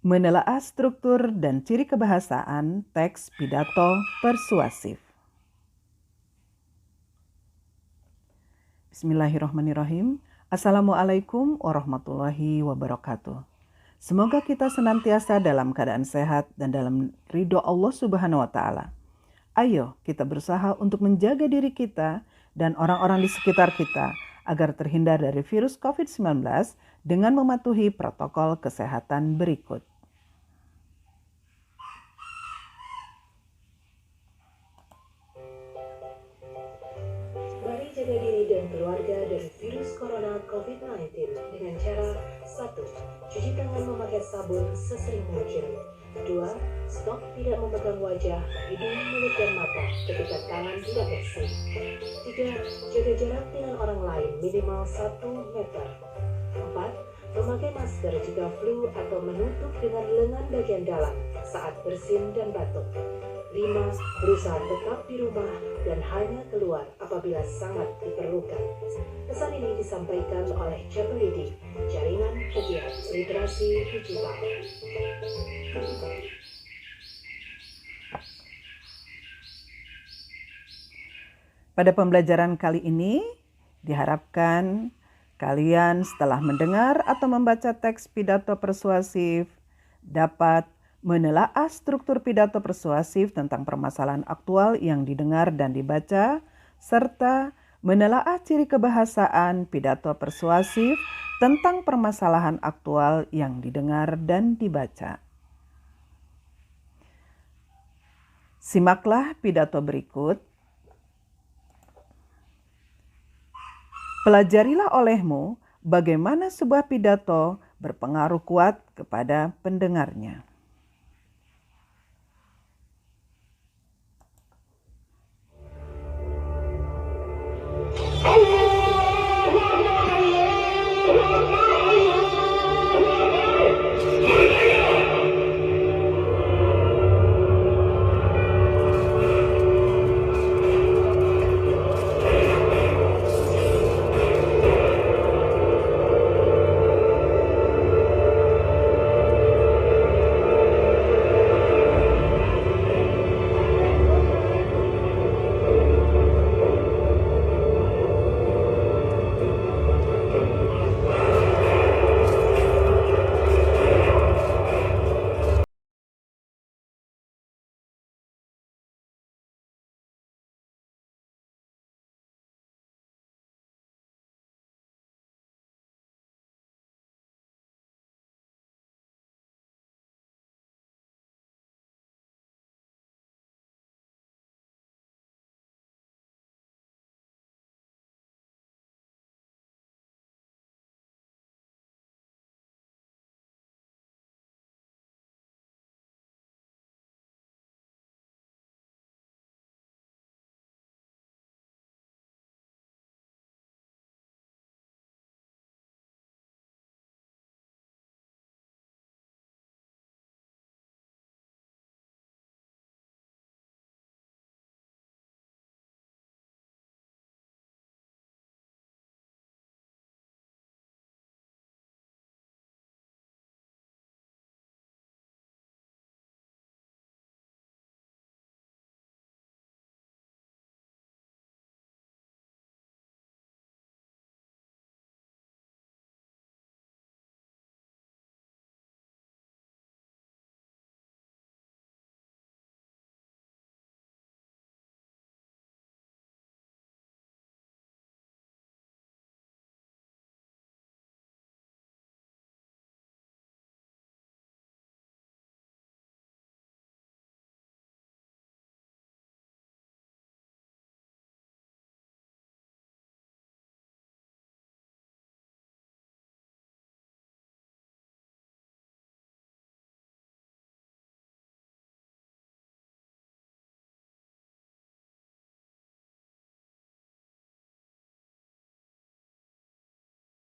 Menelaah struktur dan ciri kebahasaan teks pidato persuasif. Bismillahirrahmanirrahim. Assalamualaikum warahmatullahi wabarakatuh. Semoga kita senantiasa dalam keadaan sehat dan dalam ridho Allah Subhanahu wa Ta'ala. Ayo kita berusaha untuk menjaga diri kita dan orang-orang di sekitar kita agar terhindar dari virus COVID-19 dengan mematuhi protokol kesehatan berikut. Mari jaga diri dan keluarga dari virus corona COVID-19 dengan cara 1. Cuci tangan memakai sabun sesering mungkin. 2. Stop tidak memegang wajah, hidung, mulut, dan mata ketika tangan tidak bersih. 3. Jaga jarak dengan orang lain minimal 1 meter. 4. Memakai masker jika flu atau menutup dengan lengan bagian dalam saat bersin dan batuk. 5. Berusaha tetap di rumah dan hanya keluar apabila sangat diperlukan. Pesan ini disampaikan oleh Capelidi, Jaringan Pegiat Literasi Digital. Pada pembelajaran kali ini, diharapkan kalian setelah mendengar atau membaca teks pidato persuasif dapat menelaah struktur pidato persuasif tentang permasalahan aktual yang didengar dan dibaca, serta menelaah ciri kebahasaan pidato persuasif tentang permasalahan aktual yang didengar dan dibaca. Simaklah pidato berikut. Pelajarilah olehmu bagaimana sebuah pidato berpengaruh kuat kepada pendengarnya.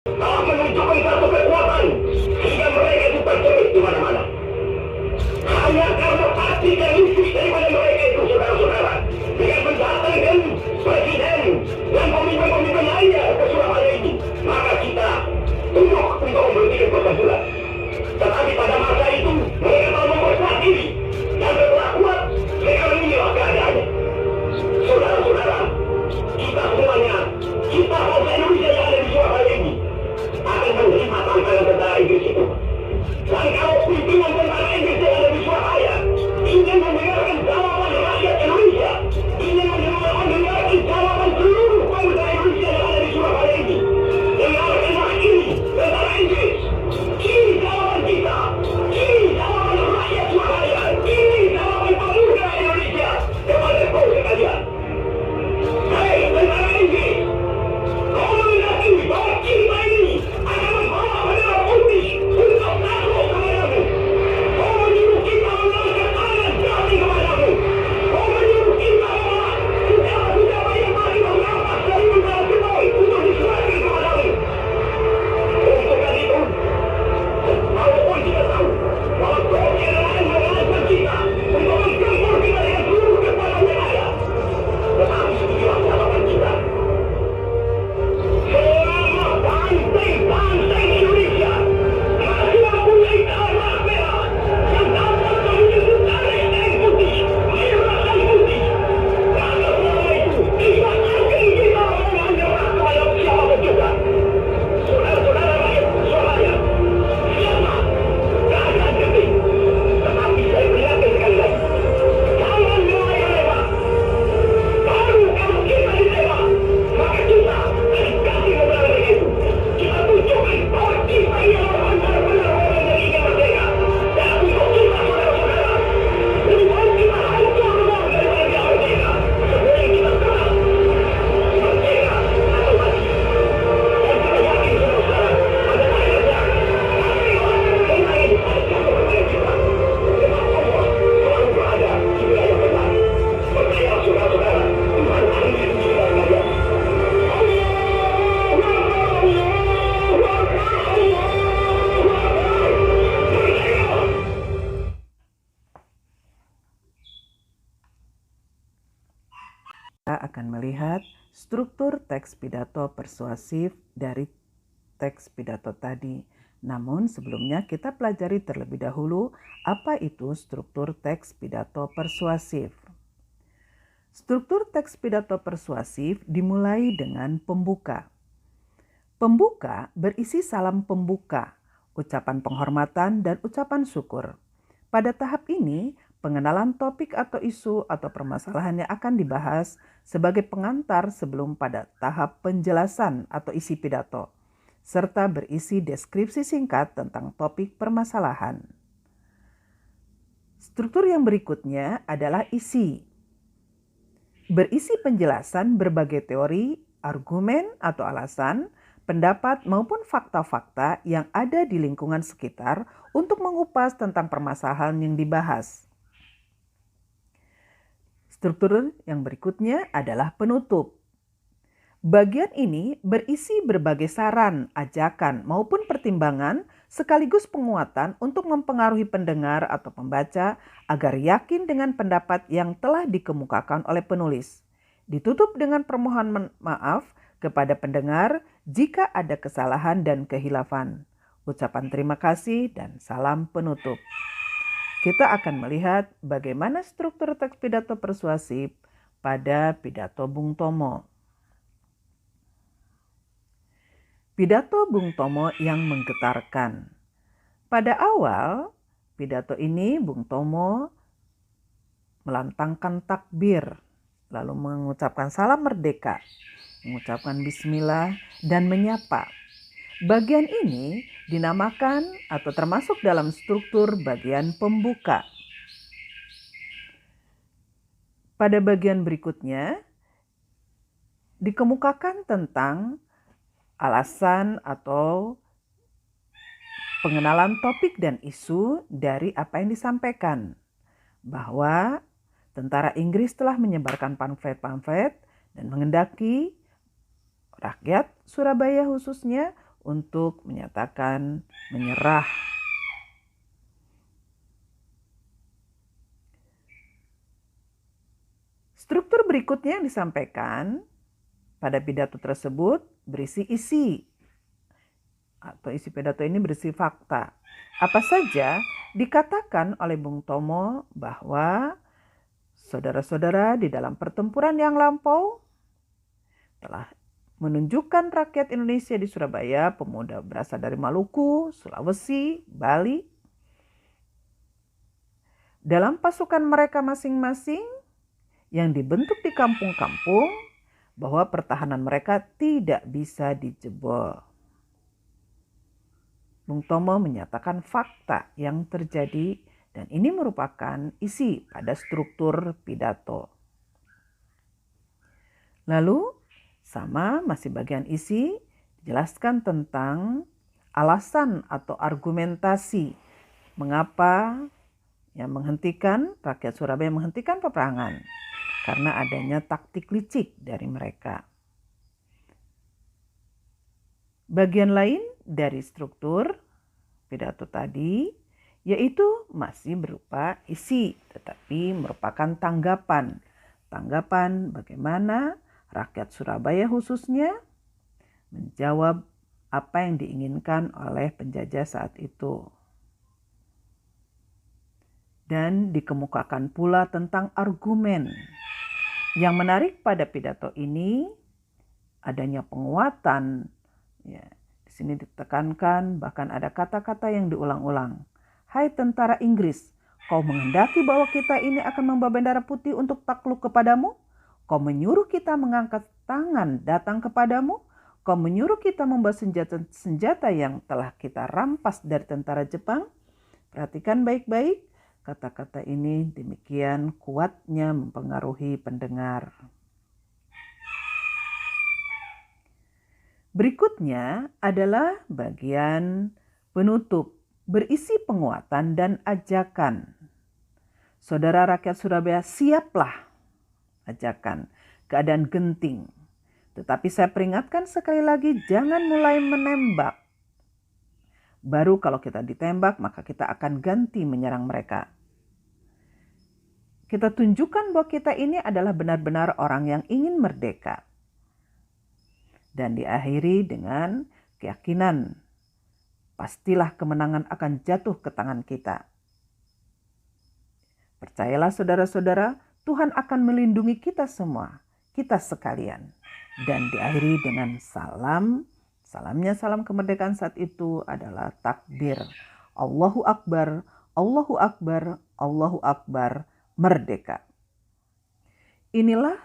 Telah menunjukkan satu kekuatan sehingga mereka itu terjepit di mana-mana. Hanya karena hati dan isi daripada mereka itu, saudara-saudara, dengan mendatangkan presiden dan pemimpin-pemimpin lainnya ke Surabaya ini, maka kita tunduk untuk memberhentikan pertempuran. Tetapi pada masa itu Inggris itu. Dan kalau pimpinan tentara Inggris yang ada di Surabaya ingin mendengarkan jawaban rakyat Indonesia, ingin mendengarkan jawaban seluruh bangsa Indonesia yang ada di Surabaya ini, dengarkanlah ini tentara Inggris. Ini jawaban kita, ini jawaban rakyat Surabaya, ini jawaban pemuda Indonesia kepada kau sekalian. Hei tentara Inggris, kau menghendaki bahwa kita ini akan membawa bendera putih untuk takluk kepadamu. Kau menyuruh kita mengangkat tangan jati kepadamu. Kau menyuruh kita membawa senjata-senjata yang masih merampas dari bendera Jokowi untuk diserahkan kepadamu. Untuk hal itu, walaupun kita tahu bahwa kau adalah yang mengajar kita untuk menggempur kita dengan seluruh kekuatan yang ada, tetapi inilah jawaban kita. Selama banteng-banteng Indonesia masih mempunyai armah merah yang dapat menyebut tarik dan putih, merah dan putih, maka selama itu tidak akan kita mau menyerah kepada siapapun juga. Saudara-saudara rakyat Surabaya, siapa? Jangan genting. Tetapi saya peringatkan sekali lagi, jangan mulai menembak. Baru kalau kita ditembak, maka kita akan kasih kebenaran itu. Kita tunjukkan bahwa kita ini adalah benar-benar orang yang ingin merdeka. Dan untuk kita, saudara-saudara, lebih baik kita hancur dulu daripada kita merdeka. Sebelum kita serang, merdeka atau mati. Dan kita yakin, saudara-saudara, pada akhirnya, pastilah kemenangan itu akan jatuh kepada kita. Sebab Allah selalu berada di wilayah benar. Percayalah, saudara-saudara, Tuhan akan melindungi kita sekalian. Kita akan melihat struktur teks pidato persuasif dari teks pidato tadi. Namun sebelumnya kita pelajari terlebih dahulu apa itu struktur teks pidato persuasif. Struktur teks pidato persuasif dimulai dengan pembuka. Pembuka berisi salam pembuka, ucapan penghormatan, dan ucapan syukur. Pada tahap ini, pengenalan topik atau isu atau permasalahan yang akan dibahas sebagai pengantar sebelum pada tahap penjelasan atau isi pidato, serta berisi deskripsi singkat tentang topik permasalahan. Struktur yang berikutnya adalah isi. Berisi penjelasan berbagai teori, argumen atau alasan, pendapat maupun fakta-fakta yang ada di lingkungan sekitar untuk mengupas tentang permasalahan yang dibahas. Struktur yang berikutnya adalah penutup. Bagian ini berisi berbagai saran, ajakan, maupun pertimbangan sekaligus penguatan untuk mempengaruhi pendengar atau pembaca agar yakin dengan pendapat yang telah dikemukakan oleh penulis. Ditutup dengan permohonan maaf kepada pendengar jika ada kesalahan dan kehilafan. Ucapan terima kasih dan salam penutup. Kita akan melihat bagaimana struktur teks pidato persuasif pada pidato Bung Tomo. Pidato Bung Tomo yang menggetarkan. Pada awal pidato ini Bung Tomo melantangkan takbir, lalu mengucapkan salam merdeka, mengucapkan bismillah, dan menyapa. Bagian ini dinamakan atau termasuk dalam struktur bagian pembuka. Pada bagian berikutnya dikemukakan tentang alasan atau pengenalan topik dan isu dari apa yang disampaikan, bahwa tentara Inggris telah menyebarkan pamflet-pamflet dan menghendaki rakyat Surabaya khususnya untuk menyatakan menyerah. Struktur berikutnya yang disampaikan pada pidato tersebut berisi isi, atau isi pidato ini berisi fakta. Apa saja dikatakan oleh Bung Tomo bahwa saudara-saudara di dalam pertempuran yang lampau telah menunjukkan rakyat Indonesia di Surabaya, pemuda berasal dari Maluku, Sulawesi, Bali. Dalam pasukan mereka masing-masing yang dibentuk di kampung-kampung, bahwa pertahanan mereka tidak bisa dijebol. Bung Tomo menyatakan fakta yang terjadi dan ini merupakan isi pada struktur pidato. Lalu masih bagian isi dijelaskan tentang alasan atau argumentasi mengapa rakyat Surabaya menghentikan peperangan, karena adanya taktik licik dari mereka. Bagian lain dari struktur pidato tadi yaitu masih berupa isi, tetapi merupakan tanggapan bagaimana rakyat Surabaya khususnya menjawab apa yang diinginkan oleh penjajah saat itu. Dan dikemukakan pula tentang argumen. Yang menarik pada pidato ini adanya penguatan. Ya, di sini ditekankan, bahkan ada kata-kata yang diulang-ulang. Hai tentara Inggris, kau menghendaki bahwa kita ini akan membawa bendera putih untuk takluk kepadamu? Kau menyuruh kita mengangkat tangan datang kepadamu? Kau menyuruh kita membawa senjata yang telah kita rampas dari tentara Jepang? Perhatikan baik-baik, kata-kata ini demikian kuatnya mempengaruhi pendengar. Berikutnya adalah bagian penutup, berisi penguatan dan ajakan. Saudara rakyat Surabaya, siaplah, ajakan, keadaan genting. Tetapi saya peringatkan sekali lagi, jangan mulai menembak. Baru kalau kita ditembak, maka kita akan ganti menyerang mereka. Kita tunjukkan bahwa kita ini adalah benar-benar orang yang ingin merdeka. Dan diakhiri dengan keyakinan, pastilah kemenangan akan jatuh ke tangan kita. Percayalah saudara-saudara, Tuhan akan melindungi kita semua, kita sekalian. Dan diakhiri dengan salamnya salam kemerdekaan saat itu adalah takbir. Allahu Akbar, Allahu Akbar, Allahu Akbar, merdeka. Inilah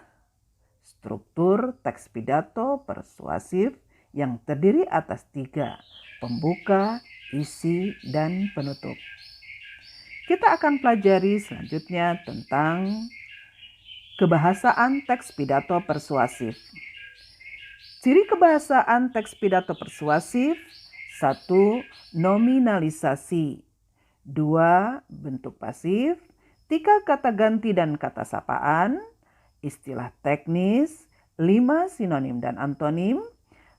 struktur teks pidato persuasif yang terdiri atas 3, pembuka, isi, dan penutup. Kita akan pelajari selanjutnya tentang kebahasaan teks pidato persuasif. Ciri kebahasaan teks pidato persuasif: 1. Nominalisasi, 2. Bentuk pasif, 3. Kata ganti dan kata sapaan, istilah teknis, 5. Sinonim dan antonim,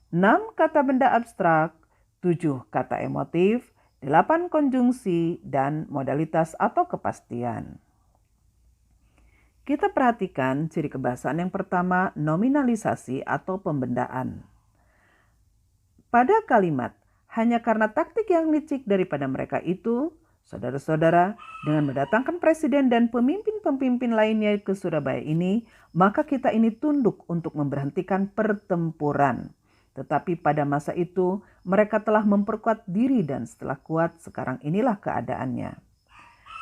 6. Kata benda abstrak, 7. Kata emotif, 8. Konjungsi, dan modalitas atau kepastian. Kita perhatikan ciri kebahasaan yang pertama, nominalisasi atau pembendaan. Pada kalimat, hanya karena taktik yang licik daripada mereka itu, saudara-saudara, dengan mendatangkan presiden dan pemimpin-pemimpin lainnya ke Surabaya ini, maka kita ini tunduk untuk memberhentikan pertempuran. Tetapi pada masa itu, mereka telah memperkuat diri dan setelah kuat, sekarang inilah keadaannya.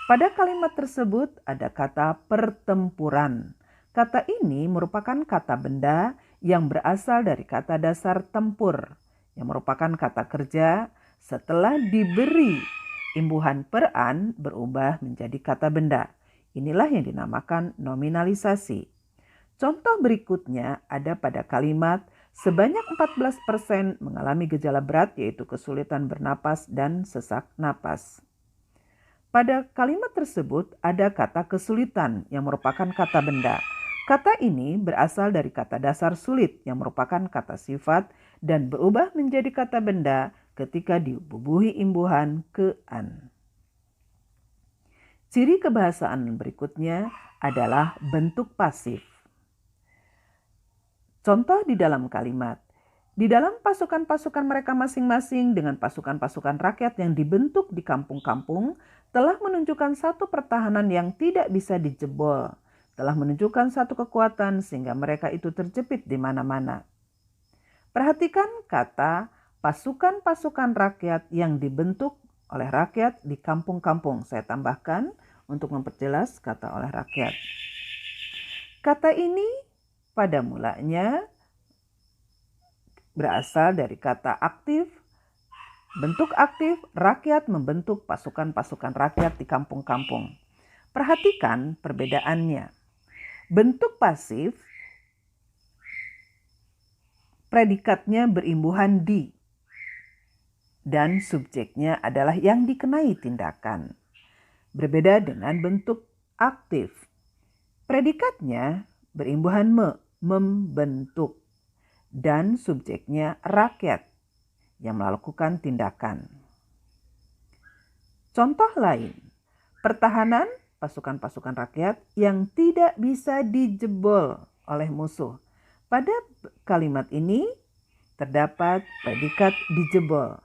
Pada kalimat tersebut ada kata pertempuran. Kata ini merupakan kata benda yang berasal dari kata dasar tempur, yang merupakan kata kerja setelah diberi imbuhan peran berubah menjadi kata benda. Inilah yang dinamakan nominalisasi. Contoh berikutnya ada pada kalimat sebanyak 14% mengalami gejala berat yaitu kesulitan bernapas dan sesak napas. Pada kalimat tersebut ada kata kesulitan yang merupakan kata benda. Kata ini berasal dari kata dasar sulit yang merupakan kata sifat dan berubah menjadi kata benda ketika dibubuhi imbuhan ke-an. Ciri kebahasaan berikutnya adalah bentuk pasif. Contoh di dalam kalimat, di dalam pasukan-pasukan mereka masing-masing dengan pasukan-pasukan rakyat yang dibentuk di kampung-kampung telah menunjukkan satu pertahanan yang tidak bisa dijebol, telah menunjukkan satu kekuatan sehingga mereka itu terjepit di mana-mana. Perhatikan kata pasukan-pasukan rakyat yang dibentuk oleh rakyat di kampung-kampung. Saya tambahkan untuk memperjelas kata oleh rakyat. Kata ini pada mulanya berasal dari kata aktif, bentuk aktif, rakyat membentuk pasukan-pasukan rakyat di kampung-kampung. Perhatikan perbedaannya. Bentuk pasif, predikatnya berimbuhan di, dan subjeknya adalah yang dikenai tindakan. Berbeda dengan bentuk aktif. Predikatnya berimbuhan membentuk, dan subjeknya rakyat yang melakukan tindakan. Contoh lain, pertahanan pasukan-pasukan rakyat yang tidak bisa dijebol oleh musuh. Pada kalimat ini terdapat predikat dijebol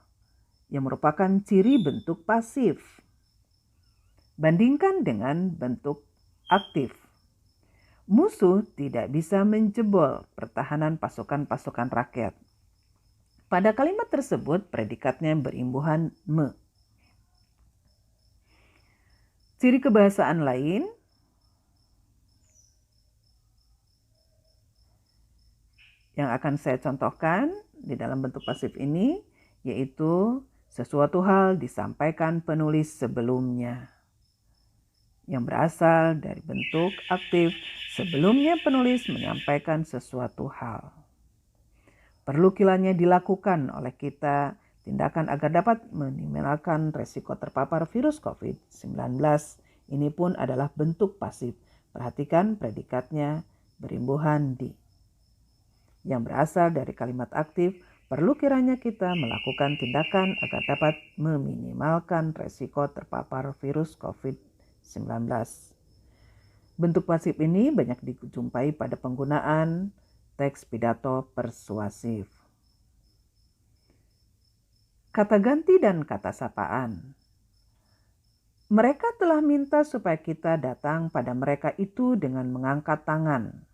yang merupakan ciri bentuk pasif. Bandingkan dengan bentuk aktif. Musuh tidak bisa menjebol pertahanan pasukan-pasukan rakyat. Pada kalimat tersebut predikatnya berimbuhan me. Ciri kebahasaan lain yang akan saya contohkan di dalam bentuk pasif ini yaitu sesuatu hal disampaikan penulis sebelumnya yang berasal dari bentuk aktif. Sebelumnya penulis menyampaikan sesuatu hal. Perlu kiranya dilakukan oleh kita tindakan agar dapat meminimalkan resiko terpapar virus COVID-19. Ini pun adalah bentuk pasif. Perhatikan predikatnya berimbuhan di. Yang berasal dari kalimat aktif, perlu kiranya kita melakukan tindakan agar dapat meminimalkan resiko terpapar virus COVID-19. Bentuk pasif ini banyak dijumpai pada penggunaan teks pidato persuasif. Kata ganti dan kata sapaan. Mereka telah minta supaya kita datang pada mereka itu dengan mengangkat tangan.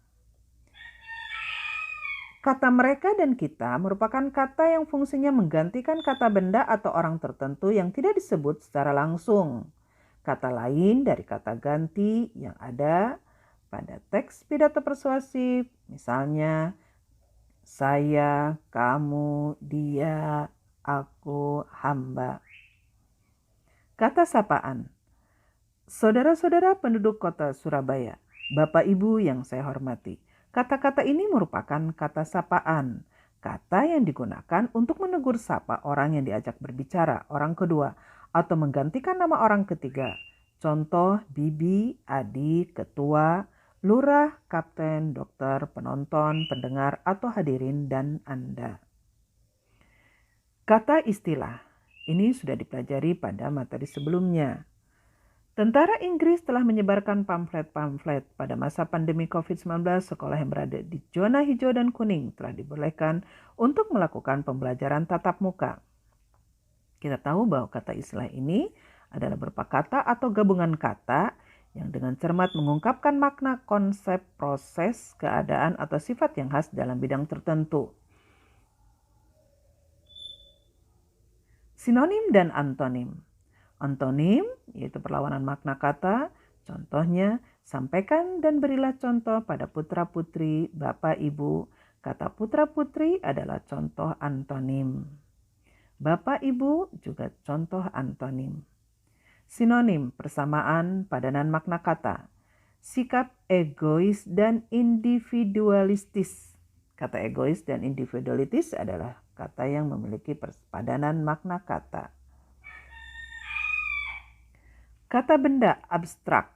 Kata mereka dan kita merupakan kata yang fungsinya menggantikan kata benda atau orang tertentu yang tidak disebut secara langsung. Kata lain dari kata ganti yang ada pada teks pidato persuasif, misalnya saya, kamu, dia, aku, hamba. Kata sapaan. Saudara-saudara penduduk kota Surabaya, Bapak Ibu yang saya hormati. Kata-kata ini merupakan kata sapaan, kata yang digunakan untuk menegur sapa orang yang diajak berbicara, orang kedua, atau menggantikan nama orang ketiga. Contoh, bibi, adik, ketua, lurah, kapten, dokter, penonton, pendengar, atau hadirin, dan Anda. Kata istilah, ini sudah dipelajari pada materi sebelumnya. Tentara Inggris telah menyebarkan pamflet-pamflet pada masa pandemi COVID-19. Sekolah yang berada di zona hijau dan kuning telah dibolehkan untuk melakukan pembelajaran tatap muka. Kita tahu bahwa kata istilah ini adalah berupa kata atau gabungan kata yang dengan cermat mengungkapkan makna, konsep, proses, keadaan, atau sifat yang khas dalam bidang tertentu. Sinonim dan antonim. Antonim yaitu perlawanan makna kata, contohnya sampaikan dan berilah contoh pada putra-putri, bapak, ibu. Kata putra-putri adalah contoh antonim. Bapak, ibu juga contoh antonim. Sinonim, persamaan, padanan makna kata. Sikap egois dan individualistis. Kata egois dan individualistis adalah kata yang memiliki padanan makna kata. Kata benda abstrak.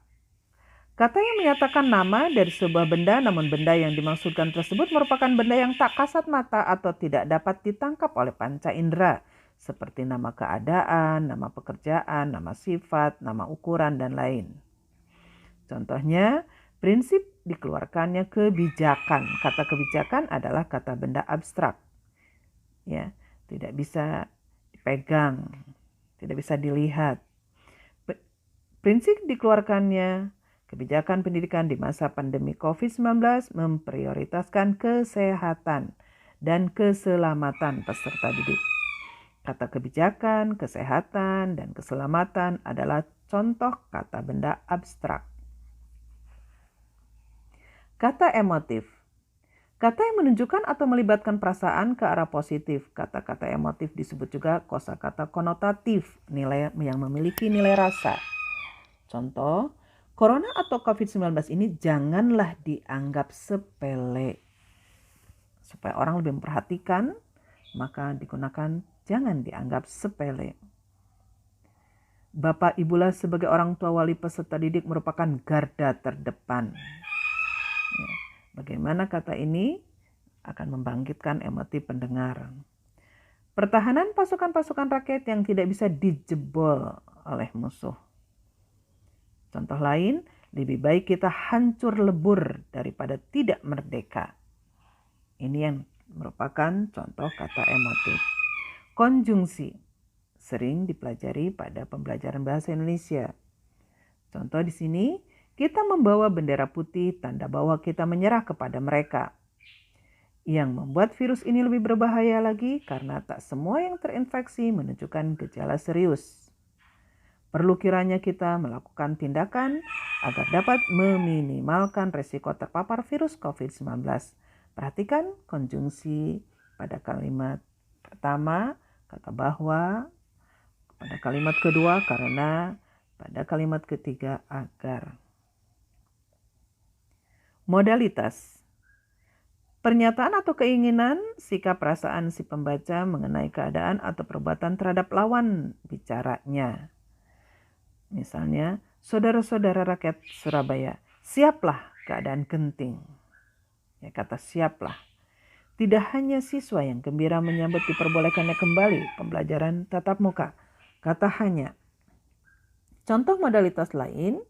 Kata yang menyatakan nama dari sebuah benda, namun benda yang dimaksudkan tersebut merupakan benda yang tak kasat mata atau tidak dapat ditangkap oleh panca indera, seperti nama keadaan, nama pekerjaan, nama sifat, nama ukuran, dan lain. Contohnya, prinsip dikeluarkannya kebijakan. Kata kebijakan adalah kata benda abstrak. Ya, tidak bisa dipegang, tidak bisa dilihat. Prinsip dikeluarkannya kebijakan pendidikan di masa pandemi COVID-19 memprioritaskan kesehatan dan keselamatan peserta didik. Kata kebijakan, kesehatan, dan keselamatan adalah contoh kata benda abstrak. Kata emotif. Kata yang menunjukkan atau melibatkan perasaan ke arah positif. Kata-kata emotif disebut juga kosakata konotatif, nilai yang memiliki nilai rasa. Contoh, corona atau COVID-19 ini janganlah dianggap sepele. Supaya orang lebih memperhatikan, maka digunakan jangan dianggap sepele. Bapak Ibulah sebagai orang tua wali peserta didik merupakan garda terdepan. Bagaimana kata ini akan membangkitkan emosi pendengar. Pertahanan pasukan-pasukan rakyat yang tidak bisa dijebol oleh musuh. Contoh lain, lebih baik kita hancur lebur daripada tidak merdeka. Ini yang merupakan contoh kata emotif. Konjungsi sering dipelajari pada pembelajaran bahasa Indonesia. Contoh di sini, kita membawa bendera putih, tanda bahwa kita menyerah kepada mereka. Yang membuat virus ini lebih berbahaya lagi karena tak semua yang terinfeksi menunjukkan gejala serius. Perlu kiranya kita melakukan tindakan agar dapat meminimalkan resiko terpapar virus COVID-19. Perhatikan konjungsi pada kalimat pertama, kata bahwa, pada kalimat kedua karena, pada kalimat ketiga agar. Modalitas. Pernyataan atau keinginan, sikap perasaan si pembaca mengenai keadaan atau perbuatan terhadap lawan bicaranya. Misalnya, saudara-saudara rakyat Surabaya, siaplah keadaan genting. Ya, kata siaplah. Tidak hanya siswa yang gembira menyambut diperbolehkannya kembali pembelajaran tatap muka. Kata hanya. Contoh modalitas lain,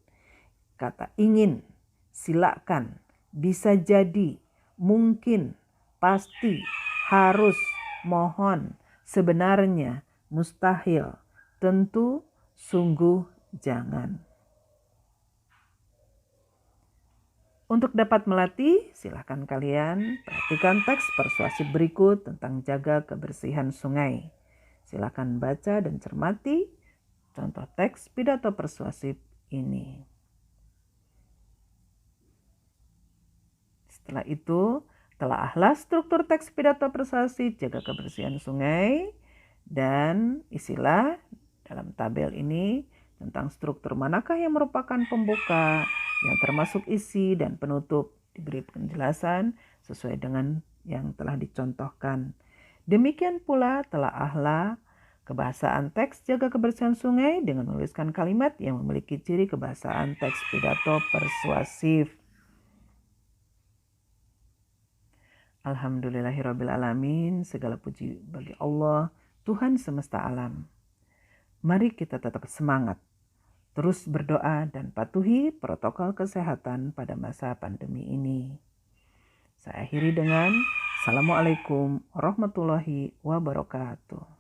kata ingin, silakan, bisa jadi, mungkin, pasti, harus, mohon, sebenarnya, mustahil, tentu, sungguh, jangan. Untuk dapat melatih, silakan kalian perhatikan teks persuasif berikut tentang jaga kebersihan sungai. Silakan baca dan cermati contoh teks pidato persuasif ini. Setelah itu, telaahlah struktur teks pidato persuasif jaga kebersihan sungai dan isilah dalam tabel ini tentang struktur manakah yang merupakan pembuka, yang termasuk isi dan penutup. Diberi penjelasan sesuai dengan yang telah dicontohkan. Demikian pula telaahlah kebahasaan teks jaga kebersihan sungai dengan menuliskan kalimat yang memiliki ciri kebahasaan teks pidato persuasif. Alhamdulillahirrabbilalamin, segala puji bagi Allah, Tuhan semesta alam. Mari kita tetap semangat, terus berdoa dan patuhi protokol kesehatan pada masa pandemi ini. Saya akhiri dengan Assalamualaikum warahmatullahi wabarakatuh.